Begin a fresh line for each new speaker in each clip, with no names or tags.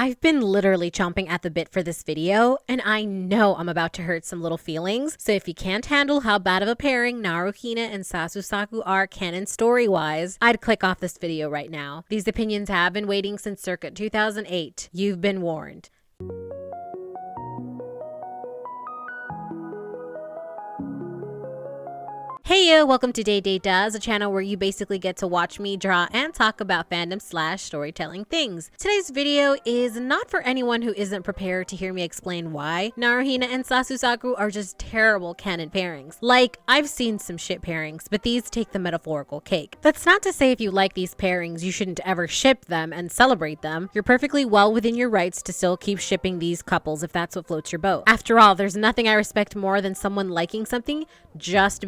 I've been literally chomping at the bit for this video, and I know I'm about to hurt some little feelings, so if you can't handle how bad of a pairing NaruHina and Sasusaku are canon story-wise, I'd click off this video right now. These opinions have been waiting since circa 2008. You've been warned. Hey welcome to Day Does, a channel where you basically get to watch me draw and talk about fandom / storytelling things. Today's video is not for anyone who isn't prepared to hear me explain why NaruHina and Sasusaku are just terrible canon pairings. Like, I've seen some shit pairings, but these take the metaphorical cake. That's not to say if you like these pairings, you shouldn't ever ship them and celebrate them. You're perfectly well within your rights to still keep shipping these couples if that's what floats your boat. After all, there's nothing I respect more than someone liking something just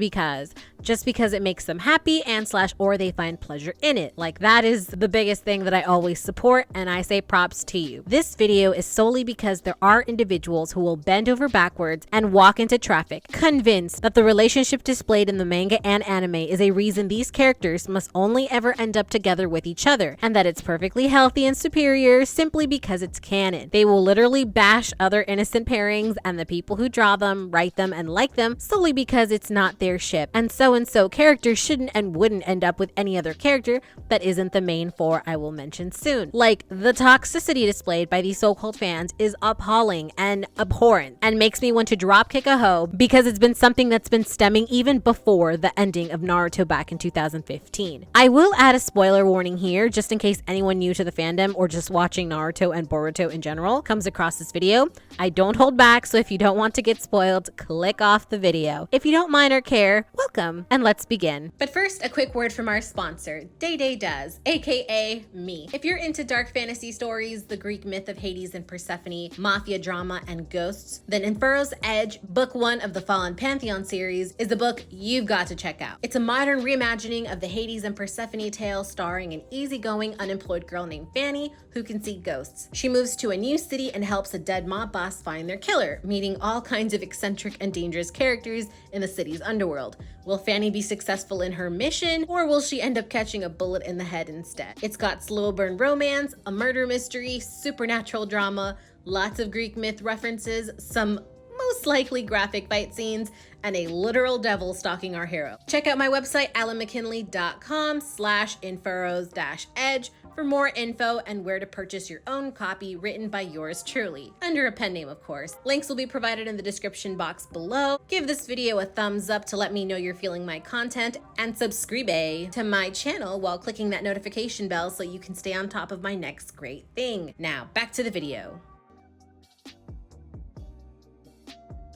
because it makes them happy and / or they find pleasure in it. Like, that is the biggest thing that I always support, and I say props to you. This video is solely because there are individuals who will bend over backwards and walk into traffic, convinced that the relationship displayed in the manga and anime is a reason these characters must only ever end up together with each other, and that it's perfectly healthy and superior simply because it's canon. They will literally bash other innocent pairings and the people who draw them, write them, and like them solely because it's not their ship, and so characters shouldn't and wouldn't end up with any other character that isn't the main four I will mention soon. Like, the toxicity displayed by these so-called fans is appalling and abhorrent and makes me want to dropkick a hoe because it's been something that's been stemming even before the ending of Naruto back in 2015. I will add a spoiler warning here just in case anyone new to the fandom or just watching Naruto and Boruto in general comes across this video. I don't hold back, so if you don't want to get spoiled, click off the video. If you don't mind or care, welcome, and let's begin. But first, a quick word from our sponsor, Day Does, aka me. If you're into dark fantasy stories, the Greek myth of Hades and Persephone, mafia drama, and ghosts, then In Furrow's Edge, book 1 of the Fallen Pantheon series, is a book you've got to check out. It's a modern reimagining of the Hades and Persephone tale starring an easygoing, unemployed girl named Fanny who can see ghosts. She moves to a new city and helps a dead mob boss find their killer, meeting all kinds of eccentric and dangerous characters in the city's underworld. Will Fanny be successful in her mission, or will she end up catching a bullet in the head instead? It's got slow burn romance, a murder mystery, supernatural drama, lots of Greek myth references, some most likely graphic fight scenes, and a literal devil stalking our hero. Check out my website, alanmckinley.com/infurrows-edge for more info and where to purchase your own copy written by yours truly, under a pen name of course. Links will be provided in the description box below. Give this video a thumbs up to let me know you're feeling my content, and subscribe to my channel while clicking that notification bell so you can stay on top of my next great thing. Now, back to the video.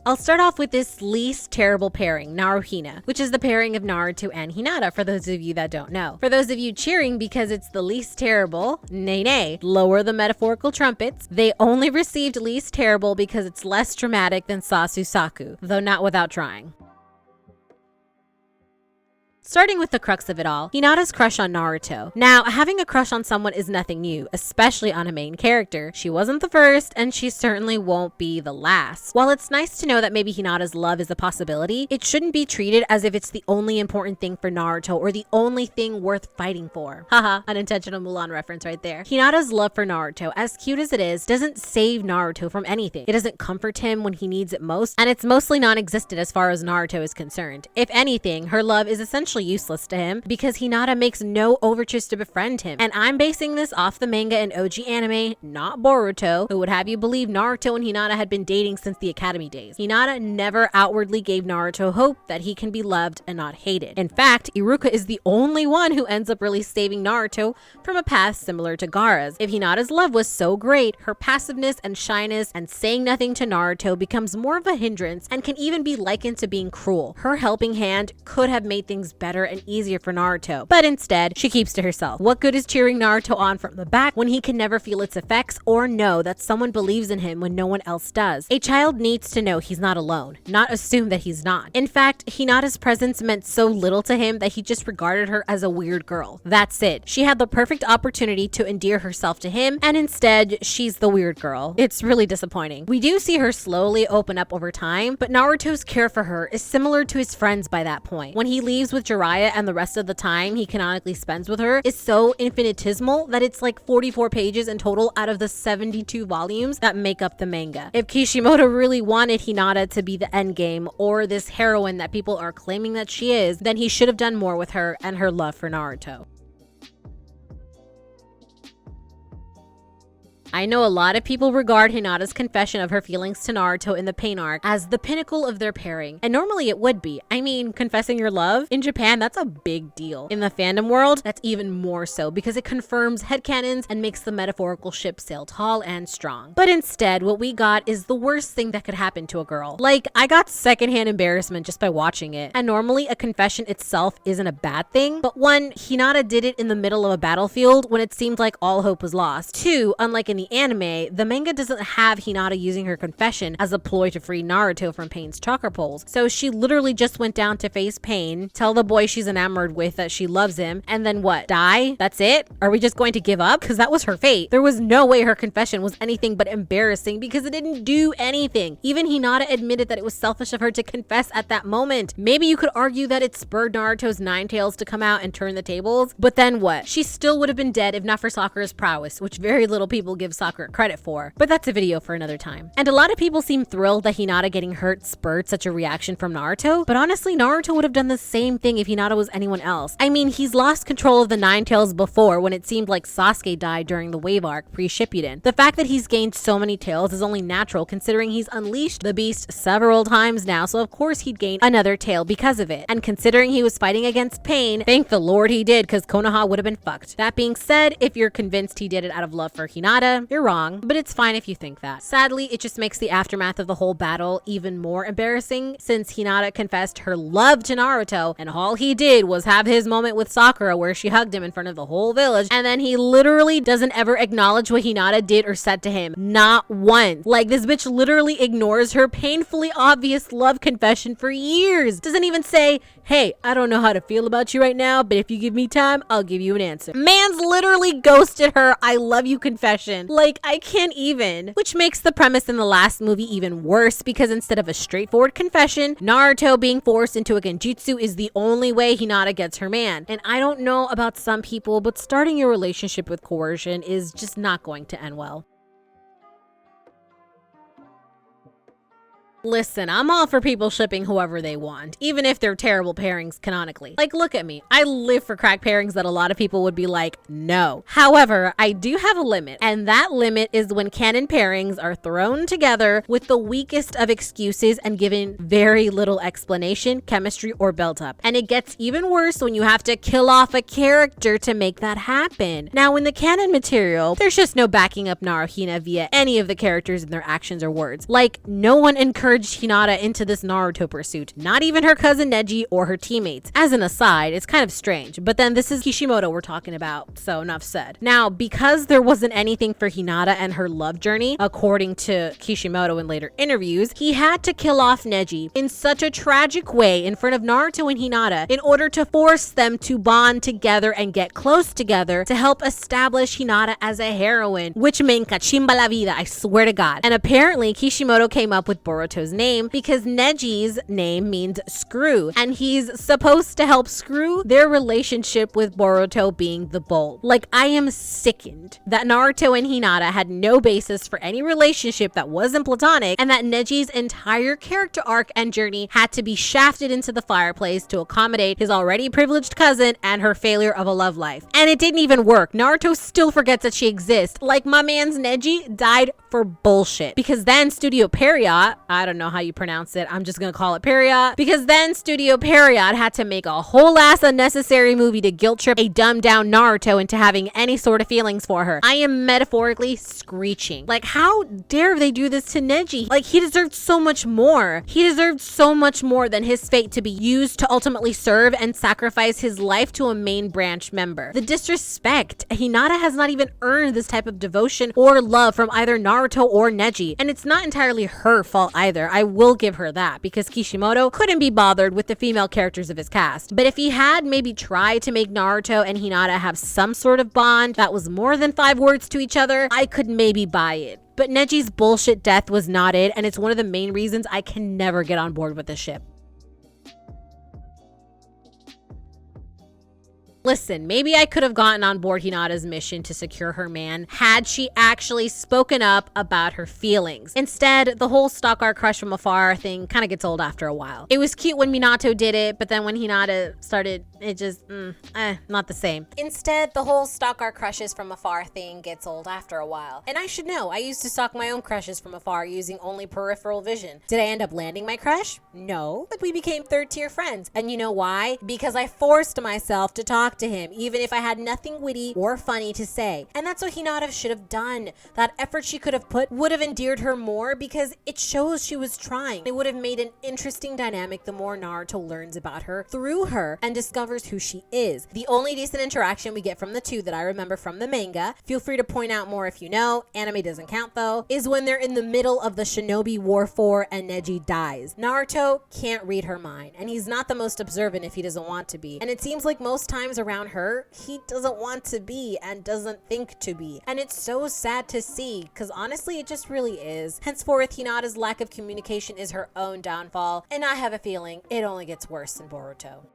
I'll start off with this least terrible pairing, NaruHina, which is the pairing of Naruto and Hinata for those of you that don't know. For those of you cheering because it's the least terrible, nay, lower the metaphorical trumpets. They only received least terrible because it's less dramatic than Sasusaku, though not without trying. Starting with the crux of it all, Hinata's crush on Naruto. Now, having a crush on someone is nothing new, especially on a main character. She wasn't the first, and she certainly won't be the last. While it's nice to know that maybe Hinata's love is a possibility, it shouldn't be treated as if it's the only important thing for Naruto or the only thing worth fighting for. Haha, unintentional Mulan reference right there. Hinata's love for Naruto, as cute as it is, doesn't save Naruto from anything. It doesn't comfort him when he needs it most, and it's mostly non-existent as far as Naruto is concerned. If anything, her love is essentially useless to him because Hinata makes no overtures to befriend him. And I'm basing this off the manga and OG anime, not Boruto, who would have you believe Naruto and Hinata had been dating since the academy days. Hinata never outwardly gave Naruto hope that he can be loved and not hated. In fact, Iruka is the only one who ends up really saving Naruto from a path similar to Gaara's. If Hinata's love was so great, her passiveness and shyness and saying nothing to Naruto becomes more of a hindrance and can even be likened to being cruel. Her helping hand could have made things better and easier for Naruto, but instead she keeps to herself. What good is cheering Naruto on from the back when he can never feel its effects or know that someone believes in him when no one else does? A child needs to know he's not alone, not assume that he's not. In fact, Hinata's presence meant so little to him that he just regarded her as a weird girl. That's it. She had the perfect opportunity to endear herself to him, and instead she's the weird girl. It's really disappointing. We do see her slowly open up over time, but Naruto's care for her is similar to his friends by that point. When he leaves with Jiraiya and the rest of the time he canonically spends with her is so infinitesimal that it's like 44 pages in total out of the 72 volumes that make up the manga. If Kishimoto really wanted Hinata to be the endgame or this heroine that people are claiming that she is, then he should have done more with her and her love for Naruto. I know a lot of people regard Hinata's confession of her feelings to Naruto in the Pein Arc as the pinnacle of their pairing, and normally it would be. I mean, confessing your love? In Japan, that's a big deal. In the fandom world, that's even more so because it confirms headcanons and makes the metaphorical ship sail tall and strong. But instead, what we got is the worst thing that could happen to a girl. Like, I got secondhand embarrassment just by watching it, and normally a confession itself isn't a bad thing, but one, Hinata did it in the middle of a battlefield when it seemed like all hope was lost. Two, unlike in the anime, the manga doesn't have Hinata using her confession as a ploy to free Naruto from Pain's chakra poles. So she literally just went down to face Pain, tell the boy she's enamored with that she loves him, and then what? Die? That's it? Are we just going to give up? Because that was her fate. There was no way her confession was anything but embarrassing because it didn't do anything. Even Hinata admitted that it was selfish of her to confess at that moment. Maybe you could argue that it spurred Naruto's Nine Tails to come out and turn the tables, but then what? She still would have been dead if not for Sakura's prowess, which very little people give Sakura credit for, but that's a video for another time. And a lot of people seem thrilled that Hinata getting hurt spurred such a reaction from Naruto, but honestly, Naruto would have done the same thing if Hinata was anyone else. I mean, he's lost control of the Nine Tails before when it seemed like Sasuke died during the Wave Arc pre-Shippuden. The fact that he's gained so many tails is only natural considering he's unleashed the beast several times now, so of course he'd gain another tail because of it. And considering he was fighting against Pain, thank the Lord he did, because Konoha would have been fucked. That being said, if you're convinced he did it out of love for Hinata, you're wrong, but it's fine if you think that. Sadly, it just makes the aftermath of the whole battle even more embarrassing since Hinata confessed her love to Naruto and all he did was have his moment with Sakura where she hugged him in front of the whole village, and then he literally doesn't ever acknowledge what Hinata did or said to him. Not once. Like, this bitch literally ignores her painfully obvious love confession for years. Doesn't even say, hey, I don't know how to feel about you right now, but if you give me time, I'll give you an answer. Man's literally ghosted her I love you confession. Like, I can't even. Which makes the premise in the last movie even worse because instead of a straightforward confession, Naruto being forced into a Genjutsu is the only way Hinata gets her man. And I don't know about some people, but starting your relationship with coercion is just not going to end well. Listen, I'm all for people shipping whoever they want, even if they're terrible pairings canonically. Like, look at me. I live for crack pairings that a lot of people would be like, no. However, I do have a limit, and that limit is when canon pairings are thrown together with the weakest of excuses and given very little explanation, chemistry, or build up. And it gets even worse when you have to kill off a character to make that happen. Now, in the canon material, there's just no backing up NaruHina via any of the characters in their actions or words. Like, no one encouraged Hinata into this Naruto pursuit, not even her cousin Neji or her teammates. As an aside, it's kind of strange, but then this is Kishimoto we're talking about, so enough said. Now, because there wasn't anything for Hinata and her love journey, according to Kishimoto in later interviews, he had to kill off Neji in such a tragic way in front of Naruto and Hinata in order to force them to bond together and get close together to help establish Hinata as a heroine, which me encachimba la vida, I swear to God. And apparently Kishimoto came up with Boruto's name because Neji's name means screw, and he's supposed to help screw their relationship with Boruto being the bolt. Like, I am sickened that Naruto and Hinata had no basis for any relationship that wasn't platonic, and that Neji's entire character arc and journey had to be shafted into the fireplace to accommodate his already privileged cousin and her failure of a love life. And it didn't even work. Naruto still forgets that she exists. Like, my man's Neji died for bullshit. Because then Studio Perriot, I don't know how you pronounce it, I'm just gonna call it Perriot, because then Studio Perriot had to make a whole ass unnecessary movie to guilt trip a dumbed down Naruto into having any sort of feelings for her. I am metaphorically screeching. Like, how dare they do this to Neji? Like, he deserved so much more. He deserved so much more than his fate to be used to ultimately serve and sacrifice his life to a main branch member. The disrespect. Hinata has not even earned this type of devotion or love from either Naruto or Neji, and it's not entirely her fault either. I will give her that, because Kishimoto couldn't be bothered with the female characters of his cast. But if he had maybe tried to make Naruto and Hinata have some sort of bond that was more than 5 words to each other, I could maybe buy it. But Neji's bullshit death was not it, and it's one of the main reasons I can never get on board with this ship. Listen, maybe I could have gotten on board Hinata's mission to secure her man had she actually spoken up about her feelings. Instead, the whole stalker crush from afar thing kind of gets old after a while. It was cute when Minato did it, but then when Hinata started, it just, not the same. Instead, the whole stalk our crushes from afar thing gets old after a while. And I should know, I used to stalk my own crushes from afar using only peripheral vision. Did I end up landing my crush? No, but we became third-tier friends. And you know why? Because I forced myself to talk to him, even if I had nothing witty or funny to say. And that's what Hinata should have done. That effort she could have put would have endeared her more because it shows she was trying. It would have made an interesting dynamic the more Naruto learns about her through her and discovers who she is. The only decent interaction we get from the two that I remember from the manga, feel free to point out more if you know, anime doesn't count though, is when they're in the middle of the Shinobi War 4 and Neji dies. Naruto can't read her mind, and he's not the most observant if he doesn't want to be. And it seems like most times around her, he doesn't want to be and doesn't think to be. And it's so sad to see, because honestly, it just really is. Henceforth, Hinata's lack of communication is her own downfall, and I have a feeling it only gets worse in Boruto.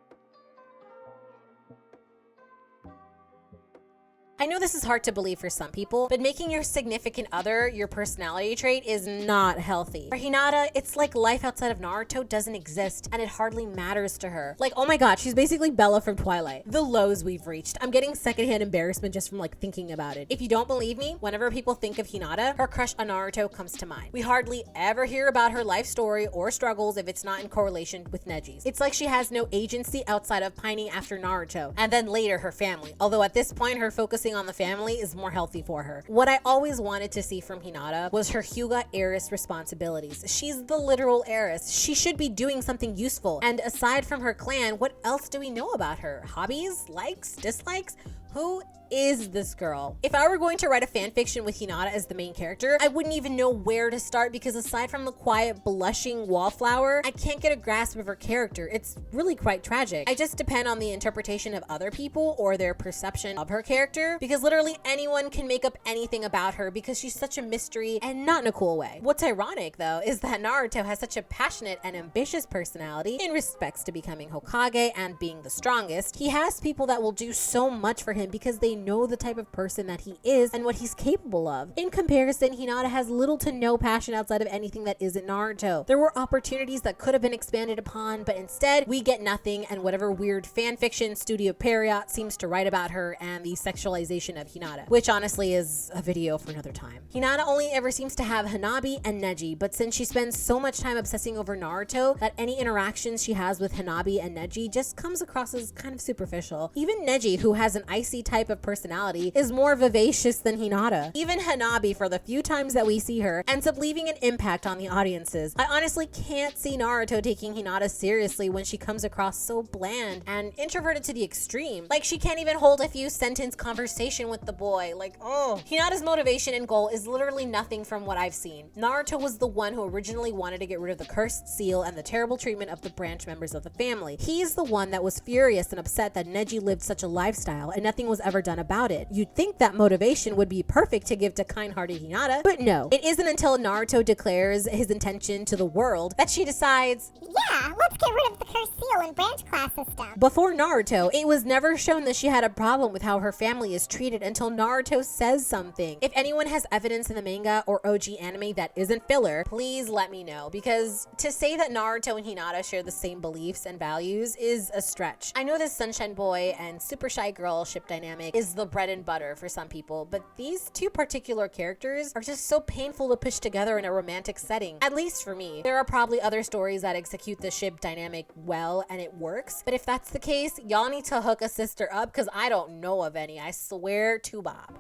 I know this is hard to believe for some people, but making your significant other your personality trait is not healthy. For Hinata, it's like life outside of Naruto doesn't exist, and it hardly matters to her. Like, oh my god, she's basically Bella from Twilight. The lows we've reached. I'm getting secondhand embarrassment just from like thinking about it. If you don't believe me, whenever people think of Hinata, her crush on Naruto comes to mind. We hardly ever hear about her life story or struggles if it's not in correlation with Neji's. It's like she has no agency outside of pining after Naruto, and then later her family. Although at this point, her focusing on the family is more healthy for her. What I always wanted to see from Hinata was her Hyuga heiress responsibilities. She's the literal heiress. She should be doing something useful. And aside from her clan, what else do we know about her? Hobbies? Likes? Dislikes? Who is this girl? If I were going to write a fanfiction with Hinata as the main character, I wouldn't even know where to start because aside from the quiet, blushing wallflower, I can't get a grasp of her character. It's really quite tragic. I just depend on the interpretation of other people or their perception of her character because literally anyone can make up anything about her because she's such a mystery and not in a cool way. What's ironic though is that Naruto has such a passionate and ambitious personality in respects to becoming Hokage and being the strongest. He has people that will do so much for him because they know the type of person that he is and what he's capable of. In comparison, Hinata has little to no passion outside of anything that isn't Naruto. There were opportunities that could have been expanded upon, but instead we get nothing and whatever weird fan fiction Studio Perriot seems to write about her and the sexualization of Hinata, which honestly is a video for another time. Hinata only ever seems to have Hanabi and Neji, but since she spends so much time obsessing over Naruto that any interactions she has with Hanabi and Neji just comes across as kind of superficial. Even Neji, who has an icy type of personality, is more vivacious than Hinata. Even Hanabi, for the few times that we see her, ends up leaving an impact on the audiences. I honestly can't see Naruto taking Hinata seriously when she comes across so bland and introverted to the extreme. Like she can't even hold a few sentence conversation with the boy. Like, oh. Hinata's motivation and goal is literally nothing from what I've seen. Naruto was the one who originally wanted to get rid of the cursed seal and the terrible treatment of the branch members of the family. He's the one that was furious and upset that Neji lived such a lifestyle and nothing was ever done about it. You'd think that motivation would be perfect to give to kind-hearted Hinata, but no. It isn't until Naruto declares his intention to the world that she decides,
yeah, let's get rid of the cursed seal and branch class system.
Before Naruto, it was never shown that she had a problem with how her family is treated until Naruto says something. If anyone has evidence in the manga or OG anime that isn't filler, please let me know, because to say that Naruto and Hinata share the same beliefs and values is a stretch. I know this sunshine boy and super shy girl ship dynamic is the bread and butter for some people, but these two particular characters are just so painful to push together in a romantic setting, at least for me. There are probably other stories that execute the ship dynamic well and it works, but if that's the case, y'all need to hook a sister up because I don't know of any, I swear to Bob.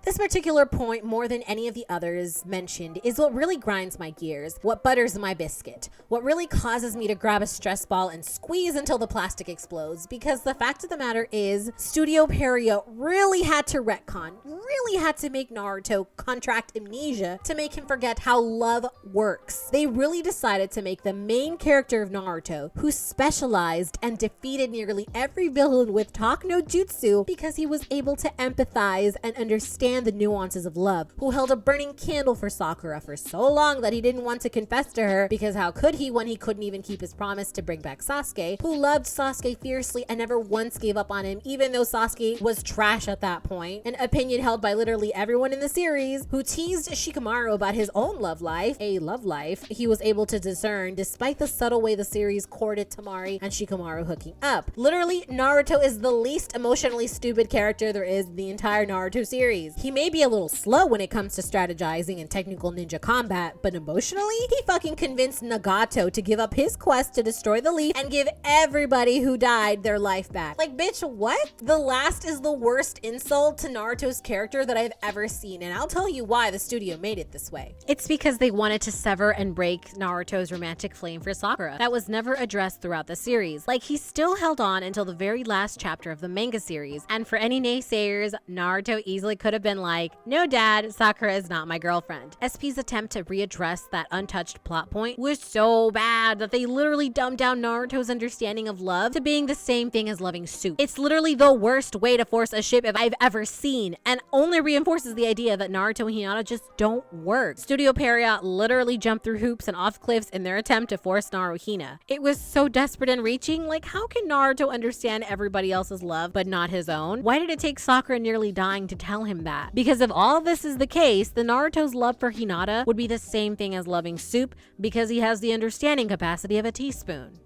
This particular point, more than any of the others mentioned, is what really grinds my gears, what butters my biscuit, what really causes me to grab a stress ball and squeeze until the plastic explodes, because the fact of the matter is, Studio Perriot really had to retcon, really had to make Naruto contract amnesia to make him forget how love works. They really decided to make the main character of Naruto, who specialized and defeated nearly every villain with talk no jutsu because he was able to empathize and understand understand the nuances of love, who held a burning candle for Sakura for so long that he didn't want to confess to her because how could he when he couldn't even keep his promise to bring back Sasuke, who loved Sasuke fiercely and never once gave up on him even though Sasuke was trash at that point, an opinion held by literally everyone in the series, who teased Shikamaru about his own love life, a love life he was able to discern despite the subtle way the series courted Temari and Shikamaru hooking up. Literally, Naruto is the least emotionally stupid character there is in the entire Naruto series. He may be a little slow when it comes to strategizing and technical ninja combat, but emotionally, he fucking convinced Nagato to give up his quest to destroy the leaf and give everybody who died their life back. Like, bitch, what? The last is the worst insult to Naruto's character that I've ever seen, and I'll tell you why the studio made it this way. It's because they wanted to sever and break Naruto's romantic flame for Sakura that was never addressed throughout the series. Like, he still held on until the very last chapter of the manga series, and for any naysayers, Naruto easily could have been like, no dad, Sakura is not my girlfriend. SP's attempt to readdress that untouched plot point was so bad that they literally dumbed down Naruto's understanding of love to being the same thing as loving soup. It's literally the worst way to force a ship I've ever seen, and only reinforces the idea that Naruto and Hinata just don't work. Studio Perriot literally jumped through hoops and off cliffs in their attempt to force NaruHina. It was so desperate and reaching. Like, how can Naruto understand everybody else's love but not his own? Why did it take Sakura nearly dying to tell him that? Because if all this is the case, then Naruto's love for Hinata would be the same thing as loving soup, because he has the understanding capacity of a teaspoon.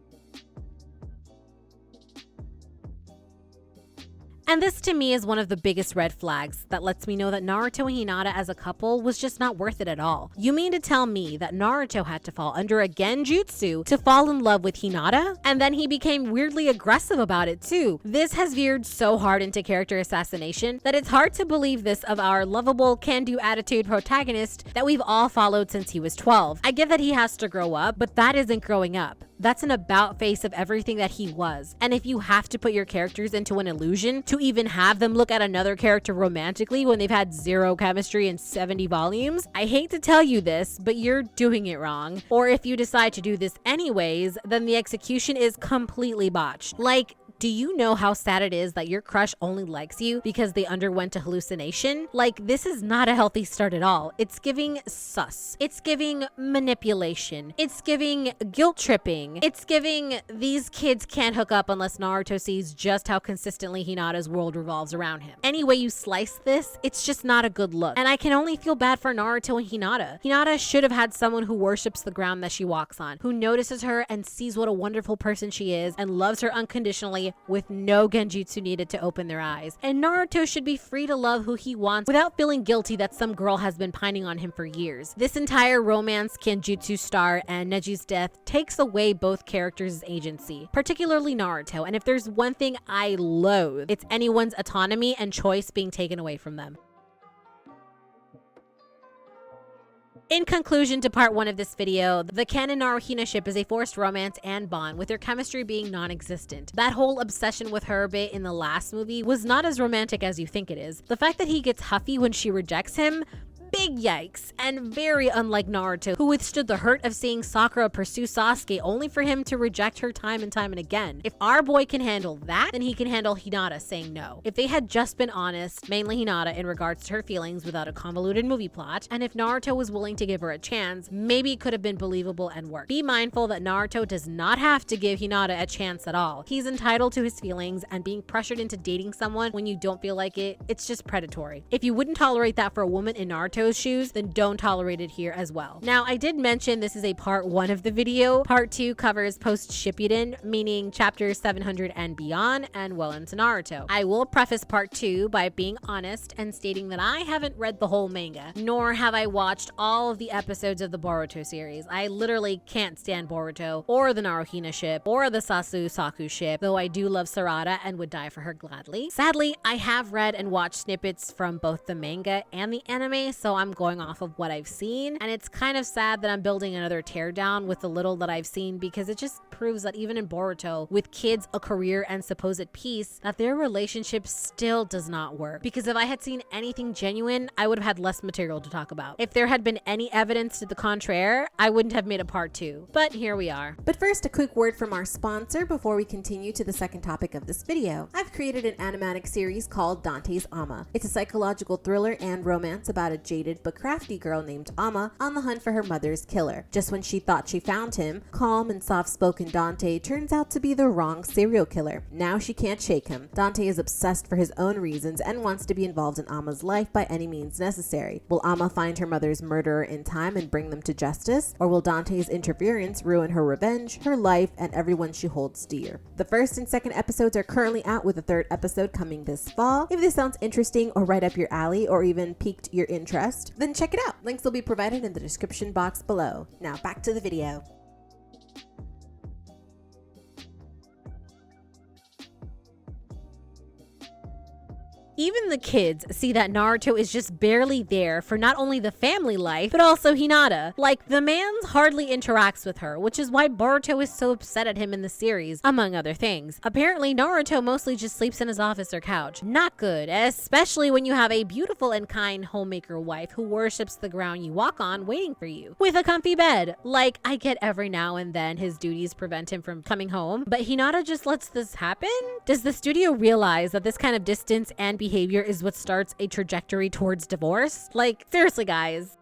And this to me is one of the biggest red flags that lets me know that Naruto and Hinata as a couple was just not worth it at all. You mean to tell me that Naruto had to fall under a Genjutsu to fall in love with Hinata? And then he became weirdly aggressive about it too. This has veered so hard into character assassination that it's hard to believe this of our lovable can-do attitude protagonist that we've all followed since he was 12. I get that he has to grow up, but that isn't growing up. That's an about face of everything that he was. And if you have to put your characters into an illusion to even have them look at another character romantically when they've had zero chemistry in 70 volumes, I hate to tell you this, but you're doing it wrong. Or if you decide to do this anyways, then the execution is completely botched. Like, do you know how sad it is that your crush only likes you because they underwent a hallucination? Like, this is not a healthy start at all. It's giving sus. It's giving manipulation. It's giving guilt tripping. It's giving these kids can't hook up unless Naruto sees just how consistently Hinata's world revolves around him. Any way you slice this, it's just not a good look. And I can only feel bad for Naruto and Hinata. Hinata should have had someone who worships the ground that she walks on, who notices her and sees what a wonderful person she is and loves her unconditionally with no genjutsu needed to open their eyes. And Naruto should be free to love who he wants without feeling guilty that some girl has been pining on him for years. This entire romance Genjutsu star and Neji's death takes away both characters' agency, particularly Naruto. And if there's one thing I loathe, it's anyone's autonomy and choice being taken away from them. In conclusion to part 1 of this video, the Canon NaruHina ship is a forced romance and bond, with their chemistry being non-existent. That whole obsession with her bit in the last movie was not as romantic as you think it is. The fact that he gets huffy when she rejects him, big yikes, and very unlike Naruto, who withstood the hurt of seeing Sakura pursue Sasuke only for him to reject her time and time and again. If our boy can handle that, then he can handle Hinata saying no. If they had just been honest, mainly Hinata, in regards to her feelings without a convoluted movie plot, and if Naruto was willing to give her a chance, maybe it could have been believable and worked. Be mindful that Naruto does not have to give Hinata a chance at all. He's entitled to his feelings, and being pressured into dating someone when you don't feel like it, it's just predatory. If you wouldn't tolerate that for a woman in Naruto's shoes, then don't tolerate it here as well. Now, I did mention this is a part 1 of the video. Part 2 covers post-Shippuden, meaning chapters 700 and beyond, and well into Naruto. I will preface part 2 by being honest and stating that I haven't read the whole manga, nor have I watched all of the episodes of the Boruto series. I literally can't stand Boruto, or the NaruHina ship, or the Sasu-Saku ship, though I do love Sarada and would die for her gladly. Sadly, I have read and watched snippets from both the manga and the anime, so so I'm going off of what I've seen, and it's kind of sad that I'm building another teardown with the little that I've seen, because it just proves that even in Boruto, with kids, a career, and supposed peace, that their relationship still does not work. Because if I had seen anything genuine, I would have had less material to talk about. If there had been any evidence to the contraire, I wouldn't have made a part 2. But here we are.
But first, a quick word from our sponsor before we continue to the second topic of this video. I've created an animatic series called Dante's Ama. It's a psychological thriller and romance about a jaded but crafty girl named Ama on the hunt for her mother's killer. Just when she thought she found him, calm and soft-spoken Dante turns out to be the wrong serial killer. Now she can't shake him. Dante is obsessed for his own reasons and wants to be involved in Ama's life by any means necessary. Will Ama find her mother's murderer in time and bring them to justice? Or will Dante's interference ruin her revenge, her life, and everyone she holds dear? The first and second episodes are currently out, with the third episode coming this fall. If this sounds interesting or right up your alley, or even piqued your interest, then check it out. Links will be provided in the description box below. Now back to the video.
Even the kids see that Naruto is just barely there for not only the family life, but also Hinata. Like, the man hardly interacts with her, which is why Boruto is so upset at him in the series, among other things. Apparently, Naruto mostly just sleeps in his office or couch. Not good, especially when you have a beautiful and kind homemaker wife who worships the ground you walk on waiting for you, with a comfy bed. Like, I get every now and then his duties prevent him from coming home, but Hinata just lets this happen? Does the studio realize that this kind of distance and behavior is what starts a trajectory towards divorce? Like, seriously, guys.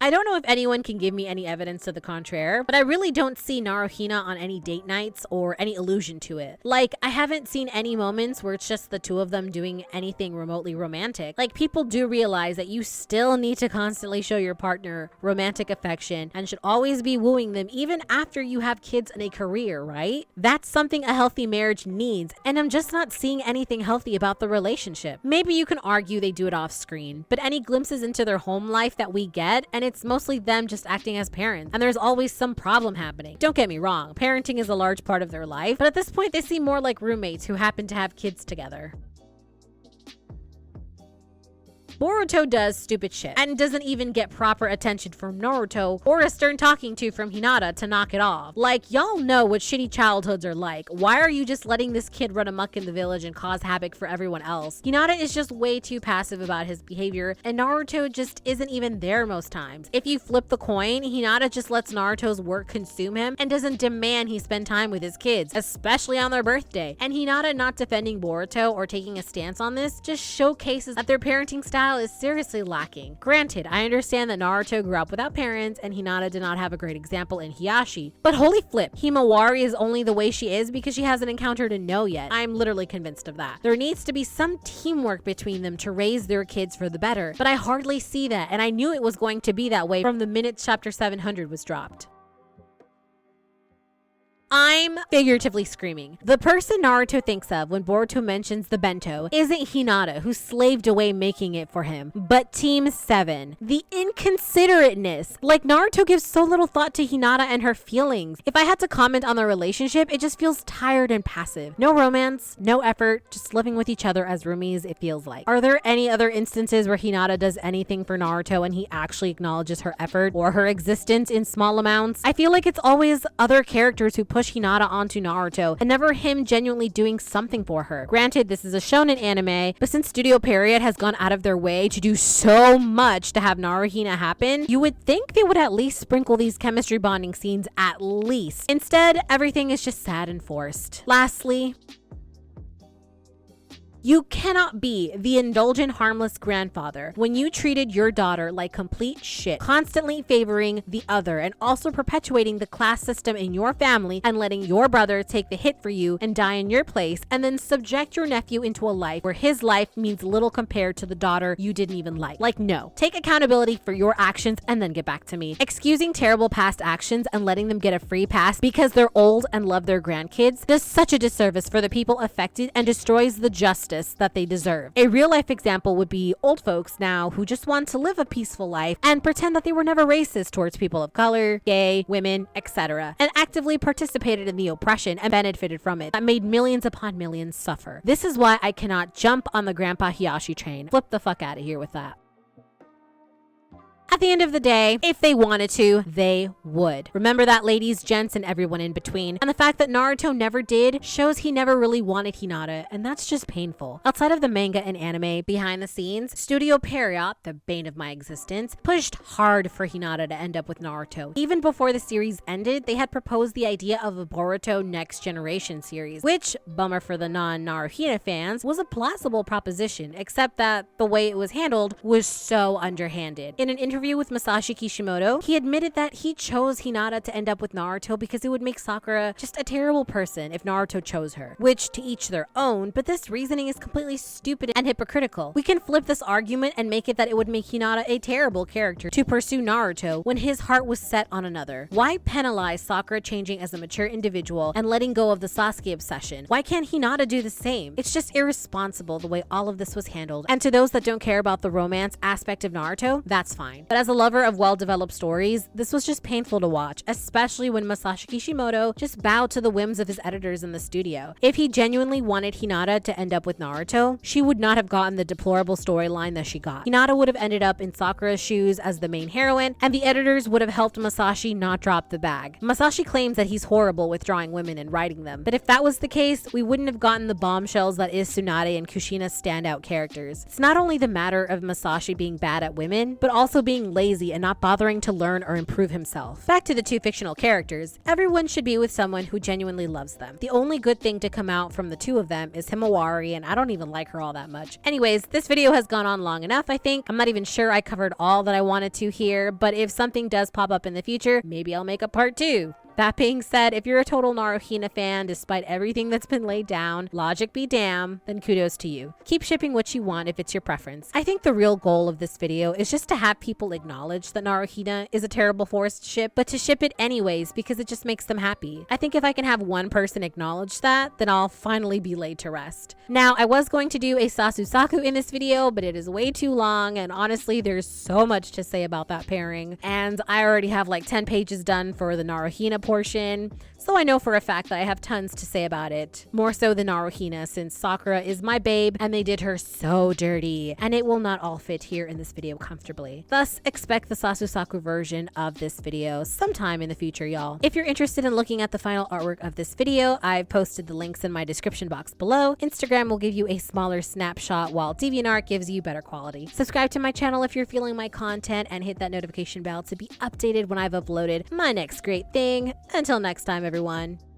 I don't know if anyone can give me any evidence to the contraire, but I really don't see NaruHina on any date nights or any allusion to it. Like, I haven't seen any moments where it's just the two of them doing anything remotely romantic. Like, people do realize that you still need to constantly show your partner romantic affection and should always be wooing them even after you have kids and a career, right? That's something a healthy marriage needs, and I'm just not seeing anything healthy about the relationship. Maybe you can argue they do it off screen, but any glimpses into their home life that we get, and it's mostly them just acting as parents, and there's always some problem happening. Don't get me wrong, parenting is a large part of their life, but at this point they seem more like roommates who happen to have kids together. Boruto does stupid shit and doesn't even get proper attention from Naruto or a stern talking to from Hinata to knock it off. Like, y'all know what shitty childhoods are like. Why are you just letting this kid run amok in the village and cause havoc for everyone else? Hinata is just way too passive about his behavior, and Naruto just isn't even there most times. If you flip the coin, Hinata just lets Naruto's work consume him and doesn't demand he spend time with his kids, especially on their birthday. And Hinata not defending Boruto or taking a stance on this just showcases that their parenting style is seriously lacking. Granted, I understand that Naruto grew up without parents and Hinata did not have a great example in Hiashi, but holy flip, Himawari is only the way she is because she hasn't encountered a no yet. I'm literally convinced of that. There needs to be some teamwork between them to raise their kids for the better, but I hardly see that, and I knew it was going to be that way from the minute chapter 700 was dropped. I'm figuratively screaming. The person Naruto thinks of when Boruto mentions the bento isn't Hinata, who slaved away making it for him, but Team 7. The inconsiderateness. Like, Naruto gives so little thought to Hinata and her feelings. If I had to comment on the relationship, it just feels tired and passive. No romance, no effort, just living with each other as roomies, it feels like. Are there any other instances where Hinata does anything for Naruto and he actually acknowledges her effort or her existence in small amounts? I feel like it's always other characters who push Hinata onto Naruto and never him genuinely doing something for her. Granted, this is a shonen anime, but since Studio Perriot has gone out of their way to do so much to have NaruHina happen, you would think they would at least sprinkle these chemistry bonding scenes at least. Instead, everything is just sad and forced. Lastly, you cannot be the indulgent, harmless grandfather when you treated your daughter like complete shit, constantly favoring the other and also perpetuating the class system in your family and letting your brother take the hit for you and die in your place, and then subject your nephew into a life where his life means little compared to the daughter you didn't even like. Like, no. Take accountability for your actions and then get back to me. Excusing terrible past actions and letting them get a free pass because they're old and love their grandkids does such a disservice for the people affected and destroys the justice justice that they deserve. A real life example would be old folks now who just want to live a peaceful life and pretend that they were never racist towards people of color, gay, women, etc., and actively participated in the oppression and benefited from it that made millions upon millions suffer. This is why I cannot jump on the Grandpa Hiashi train. Flip the fuck out of here with that. At the end of the day, if they wanted to, they would. Remember that, ladies, gents, and everyone in between. And the fact that Naruto never did shows he never really wanted Hinata, and that's just painful. Outside of the manga and anime, behind the scenes, Studio Perriot, the bane of my existence, pushed hard for Hinata to end up with Naruto. Even before the series ended, they had proposed the idea of a Boruto Next Generation series, which, bummer for the non-NaruHina fans, was a plausible proposition, except that the way it was handled was so underhanded. In an interview with Masashi Kishimoto, he admitted that he chose Hinata to end up with Naruto because it would make Sakura just a terrible person if Naruto chose her, which to each their own, but this reasoning is completely stupid and hypocritical. We can flip this argument and make it that it would make Hinata a terrible character to pursue Naruto when his heart was set on another. Why penalize Sakura changing as a mature individual and letting go of the Sasuke obsession? Why can't Hinata do the same? It's just irresponsible the way all of this was handled, and to those that don't care about the romance aspect of Naruto, that's fine. But as a lover of well-developed stories, this was just painful to watch, especially when Masashi Kishimoto just bowed to the whims of his editors in the studio. If he genuinely wanted Hinata to end up with Naruto, she would not have gotten the deplorable storyline that she got. Hinata would have ended up in Sakura's shoes as the main heroine, and the editors would have helped Masashi not drop the bag. Masashi claims that he's horrible with drawing women and writing them, but if that was the case, we wouldn't have gotten the bombshells that is Tsunade and Kushina's standout characters. It's not only the matter of Masashi being bad at women, but also being lazy and not bothering to learn or improve himself. Back to the two fictional characters, everyone should be with someone who genuinely loves them. The only good thing to come out from the two of them is Himawari, and I don't even like her all that much. Anyways, this video has gone on long enough, I think. I'm not even sure I covered all that I wanted to here, but if something does pop up in the future, maybe I'll make a part 2. That being said, if you're a total NaruHina fan, despite everything that's been laid down, logic be damn, then kudos to you. Keep shipping what you want if it's your preference. I think the real goal of this video is just to have people acknowledge that NaruHina is a terrible forced ship, but to ship it anyways because it just makes them happy. I think if I can have one person acknowledge that, then I'll finally be laid to rest. Now, I was going to do a Sasusaku in this video, but it is way too long, and honestly, there's so much to say about that pairing, and I already have like 10 pages done for the NaruHina portion, so I know for a fact that I have tons to say about it. More so than NaruHina, since Sakura is my babe and they did her so dirty, and it will not all fit here in this video comfortably. Thus, expect the Sasusaku version of this video sometime in the future, y'all. If you're interested in looking at the final artwork of this video, I've posted the links in my description box below. Instagram will give you a smaller snapshot, while DeviantArt gives you better quality. Subscribe to my channel if you're feeling my content, and hit that notification bell to be updated when I've uploaded my next great thing. Until next time, everyone.